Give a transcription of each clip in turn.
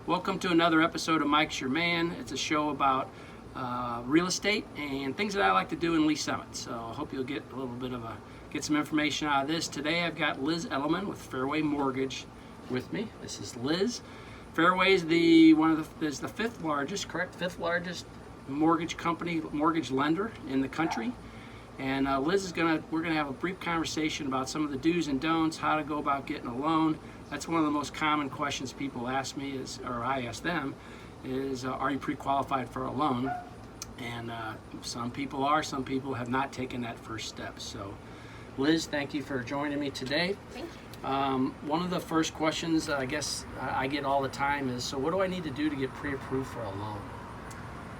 Welcome to another episode of Mike's Your Man. It's a show about real estate and things that I like to do in Lee Summit. So I hope you'll get a little bit of get some information out of this. Today I've got Liz Edelman with Fairway Mortgage with me. This is Liz. Fairway is the fifth largest, correct? Fifth largest mortgage company, mortgage lender in the country. And Liz we're gonna have a brief conversation about some of the do's and don'ts, how to go about getting a loan. That's one of the most common questions people ask me or I ask them is, are you pre-qualified for a loan? And some people are, some people have not taken that first step. So Liz, thank you for joining me today. Thank you. One of the first questions I guess I get all the time is, so what do I need to do to get pre-approved for a loan?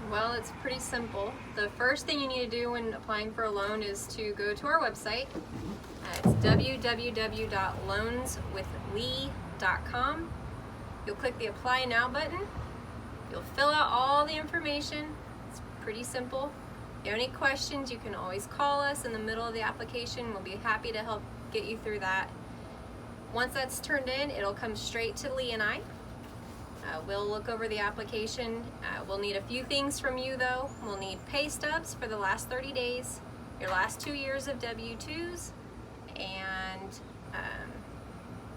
Well, it's pretty simple. The first thing you need to do when applying for a loan is to go to our website. It's www.loanswithlee.com. You'll click the Apply Now button. You'll fill out all the information. It's pretty simple. If you have any questions, you can always call us in the middle of the application. We'll be happy to help get you through that. Once that's turned in, it'll come straight to Lee and I. We'll look over the application. We'll need a few things from you though. We'll need pay stubs for the last 30 days, your last 2 years of W-2s, and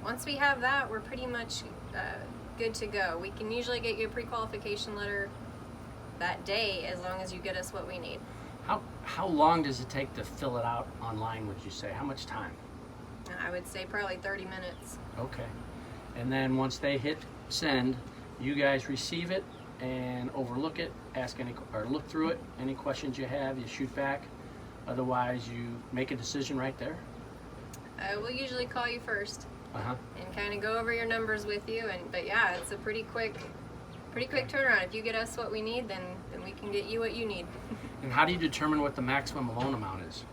once we have that, we're pretty much good to go. We can usually get you a pre-qualification letter that day as long as you get us what we need. How long does it take to fill it out online, would you say? How much time? I would say probably 30 minutes. Okay. And then once they hit send, you guys receive it and overlook it, look through it. Any questions you have, you shoot back. Otherwise, you make a decision right there. We'll usually call you first and kind of go over your numbers with you. But yeah, it's a pretty quick turnaround. If you get us what we need, then we can get you what you need. And how do you determine what the maximum loan amount is?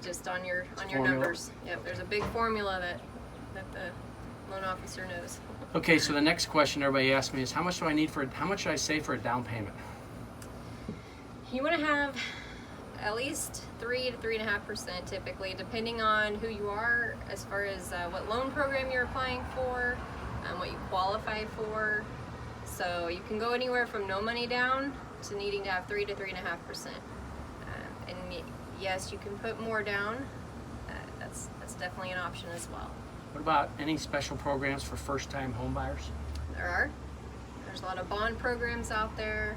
Just on your numbers. Yep, there's a big formula that the loan officer knows. Okay, so the next question everybody asks me is, how much should I save for a down payment? You want to have at least 3 to 3.5% typically, depending on who you are, as far as what loan program you're applying for, what you qualify for. So you can go anywhere from no money down to needing to have 3 to 3.5%. And yes, you can put more down. That's definitely an option as well. What about any special programs for first-time home buyers? There's a lot of bond programs out there.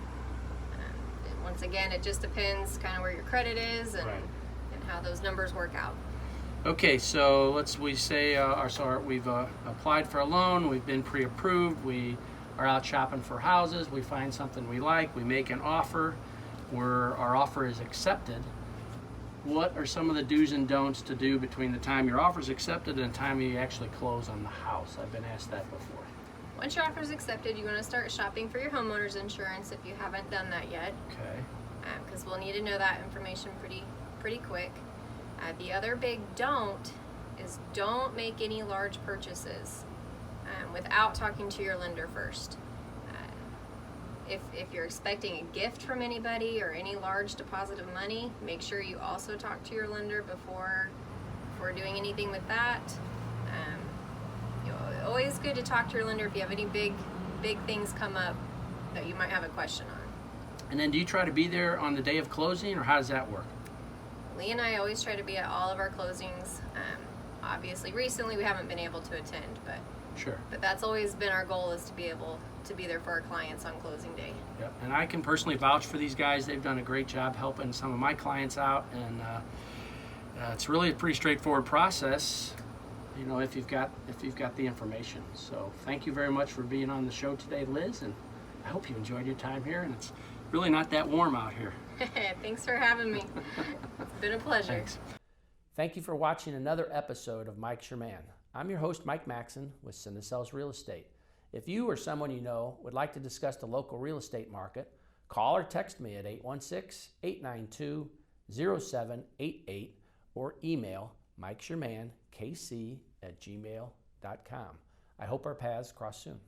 Once again, it just depends kind of where your credit is and how those numbers work out. Okay, so we've applied for a loan, we've been pre-approved, we are out shopping for houses, we find something we like, we make an offer, our offer is accepted. What are some of the do's and don'ts to do between the time your offer is accepted and the time you actually close on the house? I've been asked that before. Once your offer is accepted, you want to start shopping for your homeowner's insurance if you haven't done that yet. Okay. Because we'll need to know that information pretty quick. The other big don't is don't make any large purchases without talking to your lender first. If you're expecting a gift from anybody or any large deposit of money, make sure you also talk to your lender before doing anything with that. Always good to talk to your lender if you have any big things come up that you might have a question on. And then do you try to be there on the day of closing, or how does that work? Lee and I always try to be at all of our closings. Obviously, recently we haven't been able to attend, but sure. But that's always been our goal, is to be able to be there for our clients on closing day. Yep. And I can personally vouch for these guys. They've done a great job helping some of my clients out, and it's really a pretty straightforward process, you know, if you've got the information. So thank you very much for being on the show today, Liz, and I hope you enjoyed your time here. And it's really not that warm out here. Thanks for having me. It's been a pleasure. Thanks. Thank you for watching another episode of Mike's Your Man. I'm your host, Mike Maxon with Cindecel's Real Estate. If you or someone you know would like to discuss the local real estate market, call or text me at 816-892-0788 or email MikesYourManKC@gmail.com. I hope our paths cross soon.